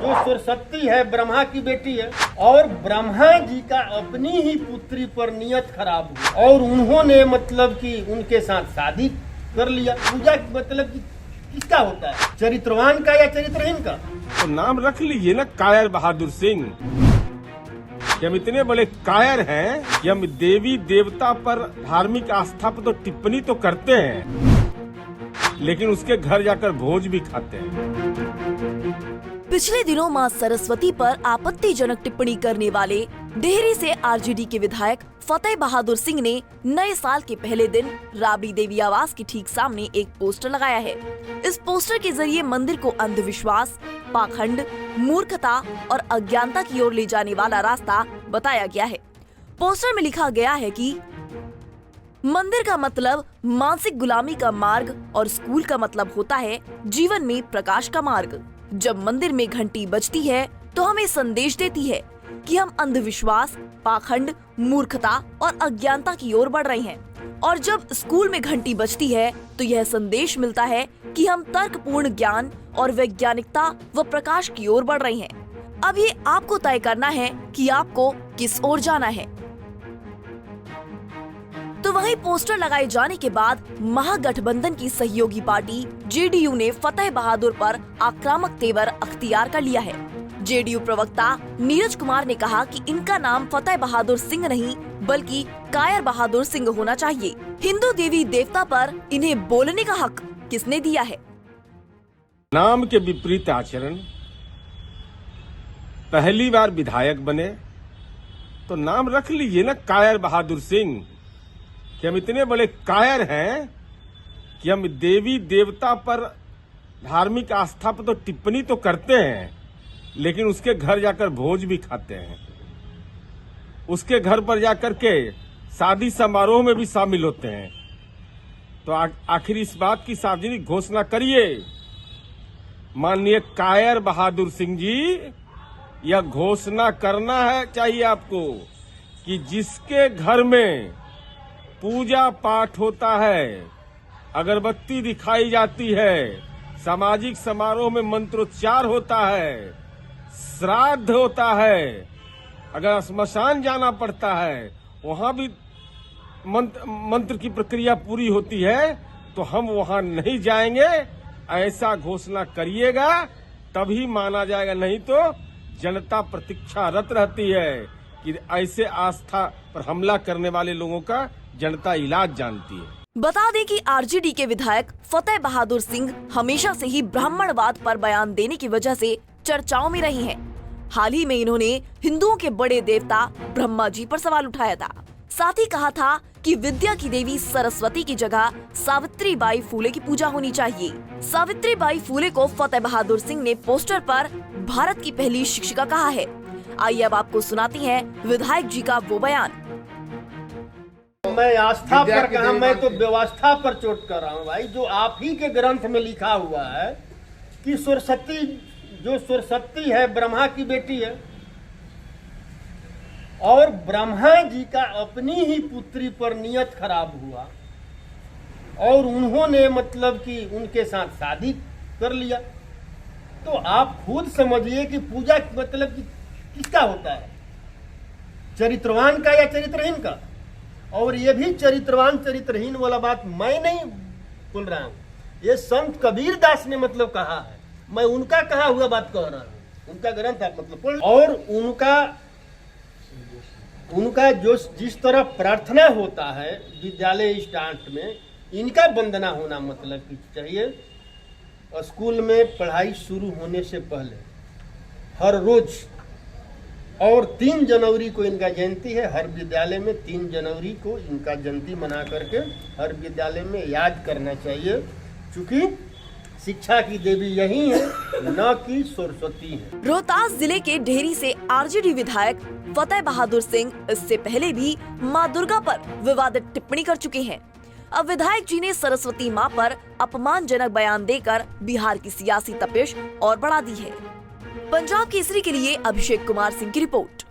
जो सरस्वती है ब्रह्मा की बेटी है और ब्रह्मा जी का अपनी ही पुत्री पर नियत खराब हुआ और उन्होंने मतलब कि उनके साथ शादी कर लिया। पूजा मतलब कि किसका होता है, चरित्रवान का या चरित्रहीन का? तो नाम रख लीजिए ना, कायर बहादुर सिंह। कि हम इतने बड़े कायर हैं कि हम देवी देवता पर धार्मिक आस्था पर तो टिप्पणी तो करते हैं, लेकिन उसके घर जाकर भोज भी खाते हैं। पिछले दिनों मां सरस्वती पर आपत्तिजनक टिप्पणी करने वाले डेहरी से आरजेडी के विधायक फतेह बहादुर सिंह ने नए साल के पहले दिन राबड़ी देवी आवास के ठीक सामने एक पोस्टर लगाया है। इस पोस्टर के जरिए मंदिर को अंधविश्वास, पाखंड, मूर्खता और अज्ञानता की ओर ले जाने वाला रास्ता बताया गया है। पोस्टर में लिखा गया है कि मंदिर का मतलब मानसिक गुलामी का मार्ग और स्कूल का मतलब होता है जीवन में प्रकाश का मार्ग। जब मंदिर में घंटी बजती है तो हमें संदेश देती है कि हम अंधविश्वास, पाखंड, मूर्खता और अज्ञानता की ओर बढ़ रहे हैं, और जब स्कूल में घंटी बजती है तो यह संदेश मिलता है कि हम तर्कपूर्ण ज्ञान और वैज्ञानिकता व प्रकाश की ओर बढ़ रहे हैं। अब ये आपको तय करना है कि आपको किस ओर जाना है। तो वहीं पोस्टर लगाए जाने के बाद महागठबंधन की सहयोगी पार्टी जेडीयू ने फतेह बहादुर पर आक्रामक तेवर अख्तियार कर लिया है। जेडीयू प्रवक्ता नीरज कुमार ने कहा कि इनका नाम फतेह बहादुर सिंह नहीं बल्कि कायर बहादुर सिंह होना चाहिए। हिंदू देवी देवता पर इन्हें बोलने का हक किसने दिया है? नाम के विपरीत आचरण, पहली बार विधायक बने तो नाम रख लीजिए ना, कायर बहादुर सिंह। कि हम इतने बड़े कायर हैं कि हम देवी देवता पर धार्मिक आस्था पर तो टिप्पणी तो करते हैं, लेकिन उसके घर जाकर भोज भी खाते हैं, उसके घर पर जाकर के शादी समारोह में भी शामिल होते हैं। तो आखिर इस बात की सार्वजनिक घोषणा करिए माननीय कायर बहादुर सिंह जी, यह घोषणा करना है चाहिए आपको कि जिसके घर में पूजा पाठ होता है, अगरबत्ती दिखाई जाती है, सामाजिक समारोह में मंत्रोच्चार होता है, श्राद्ध होता है, अगर श्मशान जाना पड़ता है वहां भी मंत्र की प्रक्रिया पूरी होती है, तो हम वहां नहीं जाएंगे। ऐसा घोषणा करिएगा तभी माना जाएगा, नहीं तो जनता प्रतीक्षारत रहती है कि ऐसे आस्था पर हमला करने वाले लोगों का जनता इलाज जानती है। बता दें कि आरजेडी के विधायक फतेह बहादुर सिंह हमेशा से ही ब्राह्मणवाद पर बयान देने की वजह से चर्चाओं में रही हैं। हाल ही में इन्होंने हिंदुओं के बड़े देवता ब्रह्मा जी पर सवाल उठाया था। साथ ही कहा था कि विद्या की देवी सरस्वती की जगह सावित्री बाई फूले की पूजा होनी चाहिए। सावित्री बाई फूले को फतेह बहादुर सिंह ने पोस्टर पर भारत की पहली शिक्षिका कहा है। आइए अब आपको सुनाती हैं विधायक जी का वो बयान। मैं आस्था पर कहा, मैं तो व्यवस्था पर चोट कर रहा हूँ भाई। जो आप ही के ग्रंथ में लिखा हुआ है कि सरस्वती, जो सरस्वती है ब्रह्मा की बेटी है और ब्रह्मा जी का अपनी ही पुत्री पर नियत खराब हुआ और उन्होंने मतलब कि उनके साथ शादी कर लिया। तो आप खुद समझिए कि पूजा मतलब कि किसका होता है, चरित्रवान का या चरित्रहीन का? और ये भी चरित्रवान चरित्रहीन वाला बात मैं नहीं बोल रहा हूँ, ये संत कबीर दास ने मतलब कहा है। मैं उनका कहा हुआ बात कह रहा हूँ, उनका ग्रंथ आप मतलब। और उनका जो जिस तरह प्रार्थना होता है विद्यालय स्टार्ट में, इनका वंदना होना मतलब कि चाहिए। स्कूल में पढ़ाई शुरू होने से पहले हर रोज, और 3 जनवरी को इनका जयंती है, हर विद्यालय में 3 जनवरी को इनका जयंती मना करके हर विद्यालय में याद करना चाहिए, क्योंकि शिक्षा की देवी यही है, न कि सरस्वती है। रोहतास जिले के डेहरी से आरजेडी विधायक फतेह बहादुर सिंह इससे पहले भी मां दुर्गा पर विवादित टिप्पणी कर चुके हैं। अब विधायक जी ने सरस्वती मां पर अपमानजनक बयान देकर बिहार की सियासी तपिश और बढ़ा दी है। पंजाब केसरी के लिए अभिषेक कुमार सिंह की रिपोर्ट।